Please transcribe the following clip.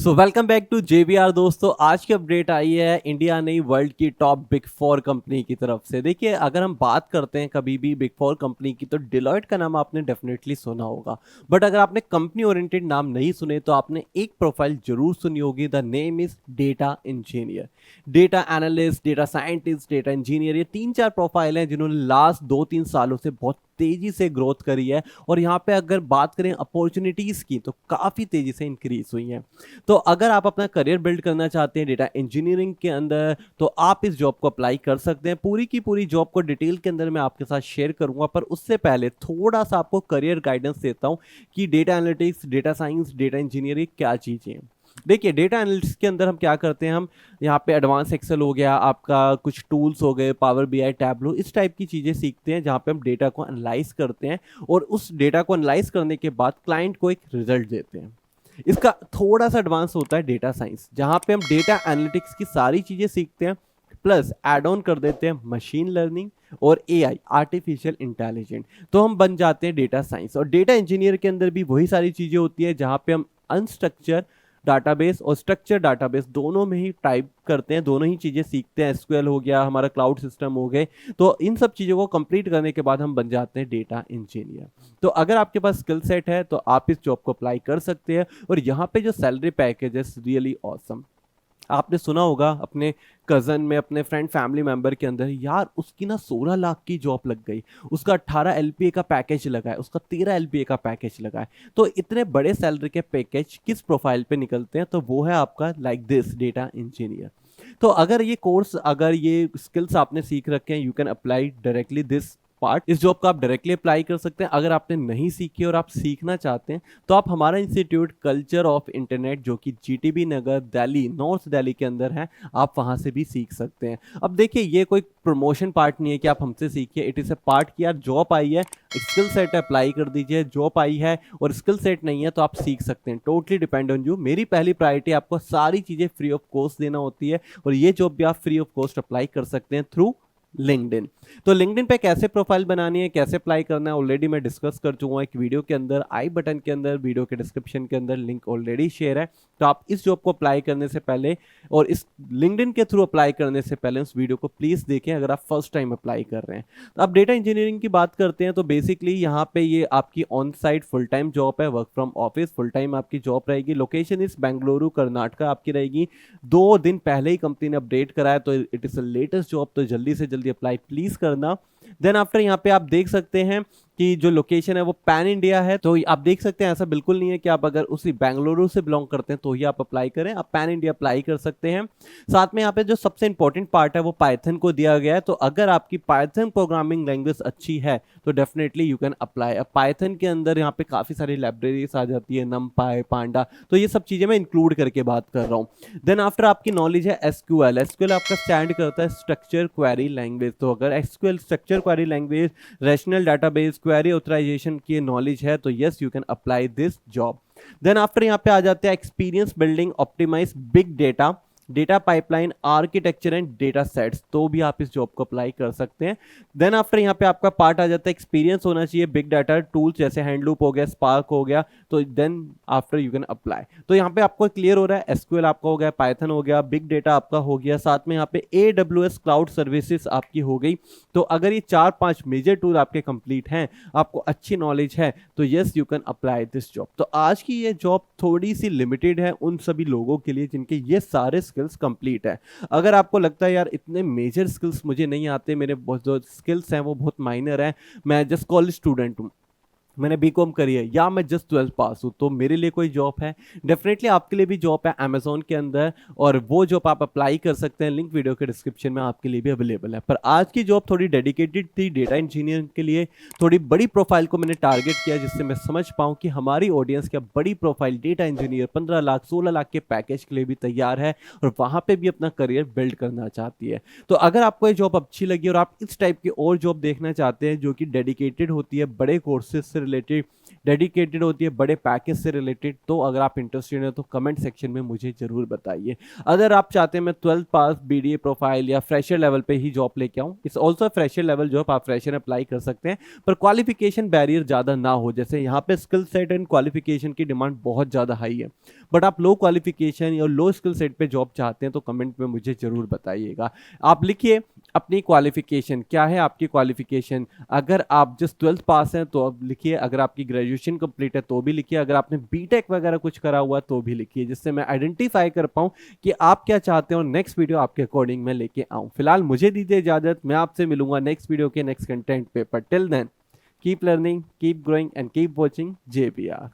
So welcome back to JVR दोस्तों। आज की अपडेट आई है इंडिया नहीं वर्ल्ड की टॉप बिग फोर कंपनी की तरफ से। देखिए, अगर हम बात करते हैं कभी भी बिग फोर कंपनी की, तो डिलॉयट का नाम आपने डेफिनेटली सुना होगा। बट अगर आपने कंपनी ओरिएंटेड नाम नहीं सुने तो आपने एक प्रोफाइल जरूर सुनी होगी। The name is data engineer, data analyst, data scientist, data engineer. ये तीन चार प्रोफाइल हैं जिन्होंने लास्ट 2-3 सालों से बहुत तेजी से ग्रोथ करी है। और यहाँ पे अगर बात करें अपॉर्चुनिटीज की, तो काफी तेजी से इंक्रीज हुई हैं। तो अगर आप अपना करियर बिल्ड करना चाहते हैं डेटा इंजीनियरिंग के अंदर, तो आप इस जॉब को अप्लाई कर सकते हैं। पूरी की पूरी जॉब को डिटेल के अंदर मैं आपके साथ शेयर करूंगा, पर उससे पहले थोड़ा सा आपको करियर गाइडेंस देता हूं कि data analytics, data science, data engineering क्या चीजें हैं। देखिए, डेटा एनालिटिक्स के अंदर हम क्या करते हैं, हम यहाँ पे एडवांस एक्सेल हो गया, आपका कुछ टूल्स हो गए, पावर बीआई, टैबलो, इस टाइप की चीजें सीखते हैं जहाँ पे हम डेटा को एनालाइज करते हैं। और उस डेटा को एनालाइज करने के बाद क्लाइंट को एक रिजल्ट देते हैं। इसका थोड़ा सा एडवांस होता है डेटा साइंस, जहां पे हम डेटा एनालिटिक्स की सारी चीजें सीखते हैं, प्लस एड ऑन कर देते हैं मशीन लर्निंग और एआई, आर्टिफिशियल इंटेलिजेंट। तो हम बन जाते हैं डेटा साइंस। और डेटा इंजीनियर के अंदर भी वही सारी चीजें होती है, जहां पे हम अनस्ट्रक्चर डाटाबेस और स्ट्रक्चर डाटाबेस दोनों में ही टाइप करते हैं, दोनों ही चीजें सीखते हैं। एसक्यूएल हो गया, हमारा क्लाउड सिस्टम हो गए। तो इन सब चीजों को कंप्लीट करने के बाद हम बन जाते हैं डेटा इंजीनियर। तो अगर आपके पास स्किल सेट है तो आप इस जॉब को अप्लाई कर सकते हैं। और यहाँ पे जो सैलरी पैकेज है रियली ऑसम। आपने सुना होगा अपने कजन में, अपने फ्रेंड फैमिली मेंबर के अंदर, यार उसकी ना 16 लाख की जॉब लग गई, उसका 18 LPA का पैकेज लगा है, उसका 13 LPA का पैकेज लगा है। तो इतने बड़े सैलरी के पैकेज किस प्रोफाइल पे निकलते हैं? तो वो है आपका लाइक दिस डेटा इंजीनियर। तो अगर ये कोर्स, अगर ये स्किल्स आपने सीख रखे हैं, you can apply directly this part. इस जॉब को आप डायरेक्टली अप्लाई कर सकते हैं। अगर आपने नहीं सीखी और आप सीखना चाहते हैं, तो आप हमारा इंस्टीट्यूट कल्चर ऑफ इंटरनेट, जो कि GTB नगर दिल्ली, नॉर्थ दिल्ली के अंदर है, आप वहां से भी सीख सकते हैं। अब देखिए, ये कोई प्रमोशन पार्ट नहीं है कि आप हमसे सीखिए। इट इज ए पार्ट कि यार जॉब आई है, स्किल सेट अप्लाई कर दीजिए। जॉब आई है और स्किल सेट नहीं है तो आप सीख सकते हैं। Totally depend on you. मेरी पहली प्रायोरिटी आपको सारी चीजें फ्री ऑफ कॉस्ट देना होती है। और ये जॉब भी आप फ्री ऑफ कॉस्ट अप्लाई कर सकते हैं थ्रू लिंक्डइन। तो लिंक्डइन पे कैसे प्रोफाइल बनानी है, कैसे अप्लाई करना है, ऑलरेडी मैं डिस्कस कर चुका हूं एक वीडियो के अंदर। आई बटन के अंदर, वीडियो के डिस्क्रिप्शन के अंदर लिंक ऑलरेडी शेयर है। तो आप इस जॉब को अप्लाई करने से पहले और इस लिंक्डइन के थ्रू अप्लाई करने से पहले उस वीडियो को प्लीज देखें, अगर आप फर्स्ट टाइम अप्लाई कर रहे हैं। तो अब डेटा इंजीनियरिंग की बात करते हैं। तो बेसिकली यहाँ पे ये आपकी on site full time job है, work from office full time आपकी जॉब रहेगी। लोकेशन इस बेंगलुरु कर्नाटका आपकी रहेगी। 2 दिन पहले ही कंपनी ने अपडेट कराया, तो इट इज लेटेस्ट जॉब। तो जल्दी से जल्दी अप्लाई प्लीज करना। देन आफ्टर यहाँ पे आप देख सकते हैं कि जो लोकेशन है वो पैन इंडिया है। तो आप देख सकते हैं, ऐसा बिल्कुल नहीं है कि आप अगर उसी बेंगलुरु से बिलोंग करते हैं तो ही आप अप्लाई करें। आप पैन इंडिया अप्लाई कर सकते हैं। साथ में यहाँ पे जो सबसे इंपॉर्टेंट पार्ट है वो पाइथन को दिया गया है। तो अगर आपकी पाइथन प्रोग्रामिंग लैंग्वेज अच्छी है तो डेफिनेटली यू कैन अप्लाई। अब पाइथन के अंदर यहाँ पे काफी सारी लाइब्रेरीज आ जाती है, नमपाई, पांडा, तो ये सब चीजें मैं इंक्लूड करके बात कर रहा हूँ। देन आफ्टर आपकी नॉलेज है एसक्यूएल। एसक्यूएल आपका स्टैंड करता है स्ट्रक्चर क्वेरी लैंग्वेज। तो अगर SQL structure query language, rational database, query authorization की नॉलेज है तो yes, you can apply this job. Then after यहाँ पे आ जाते हैं experience building optimize big data, data pipeline architecture and data sets, तो भी आप इस जॉब को अप्लाई कर सकते हैं। देन आफ्टर यहाँ पे आपका पार्ट आ जाता है एक्सपीरियंस होना चाहिए बिग डाटा टूल्स, जैसे हैंडलूप हो गया, स्पार्क हो गया। तो then after you can apply. तो यहाँ पे आपको क्लियर हो रहा है, एसक्यूएल आपका हो गया, पाइथन हो गया, बिग डेटा आपका हो गया, साथ में यहाँ पे AWS क्लाउड सर्विसेज आपकी हो गई। तो अगर ये 4-5 मेजर टूल आपके कंप्लीट हैं, आपको अच्छी नॉलेज है, तो yes, you can apply this job. तो आज की ये जॉब थोड़ी सी लिमिटेड है उन सभी लोगों के लिए जिनके ये सारे स्किल्स कंप्लीट है। अगर आपको लगता है यार इतने मेजर स्किल्स मुझे नहीं आते, मेरे जो स्किल्स हैं वो बहुत माइनर हैं, मैं जस्ट कॉलेज स्टूडेंट हूँ, मैंने बीकॉम करी है, या मैं जस्ट 12th पास हूँ, तो मेरे लिए कोई जॉब है? डेफिनेटली आपके लिए भी जॉब है अमेजोन के अंदर, और वो जॉब आप अप्लाई कर सकते हैं। लिंक वीडियो के डिस्क्रिप्शन में आपके लिए भी अवेलेबल है। पर आज की जॉब थोड़ी डेडिकेटेड थी डेटा इंजीनियरिंग के लिए। थोड़ी बड़ी प्रोफाइल को मैंने टारगेट किया, जिससे मैं समझ पाऊँ कि हमारी ऑडियंस क्या बड़ी profile data engineer 15 lakh 16 lakh के पैकेज के लिए भी तैयार है और वहाँ पर भी अपना करियर बिल्ड करना चाहती है। तो अगर आपको ये जॉब अच्छी लगी और आप इस टाइप की और जॉब देखना चाहते हैं जो कि डेडिकेटेड होती है, बड़े कोर्सेज से रिलेटेड, डेडिकेटेड होती है, बड़े पैकेज से रिलेटेड, तो अगर आप इंटरेस्टेड हैं तो कमेंट सेक्शन में मुझे जरूर बताइए। अगर आप चाहते हैं मैं 12th पास BDA प्रोफाइल या फ्रेशर लेवल पे ही जॉब लेके आऊं, it's also fresher level job, आप फ्रेशर अप्लाई कर सकते हैं, पर क्वालिफिकेशन बैरियर ज्यादा ना हो। जैसे यहाँ पे स्किल सेट एंड क्वालिफिकेशन की डिमांड बहुत ज्यादा हाई है। बट आप लो क्वालिफिकेशन या लो स्किल सेट पे जॉब चाहते हैं तो कमेंट में मुझे जरूर बताइएगा। आप लिखिए अपनी क्वालिफिकेशन क्या है, आपकी क्वालिफिकेशन। अगर आप जस्ट 12th पास हैं तो अब लिखिए, अगर आपकी ग्रेजुएशन कंप्लीट है तो भी लिखिए, अगर आपने बीटेक वगैरह कुछ करा हुआ तो भी लिखिए, जिससे मैं आइडेंटिफाई कर पाऊं कि आप क्या चाहते हैं और नेक्स्ट वीडियो आपके अकॉर्डिंग मैं लेके आऊं। फिलहाल मुझे दीजिए इजाजत, मैं आपसे मिलूंगा नेक्स्ट वीडियो के नेक्स्ट कंटेंट पे, पर till then keep learning, keep growing and keep watching JBR।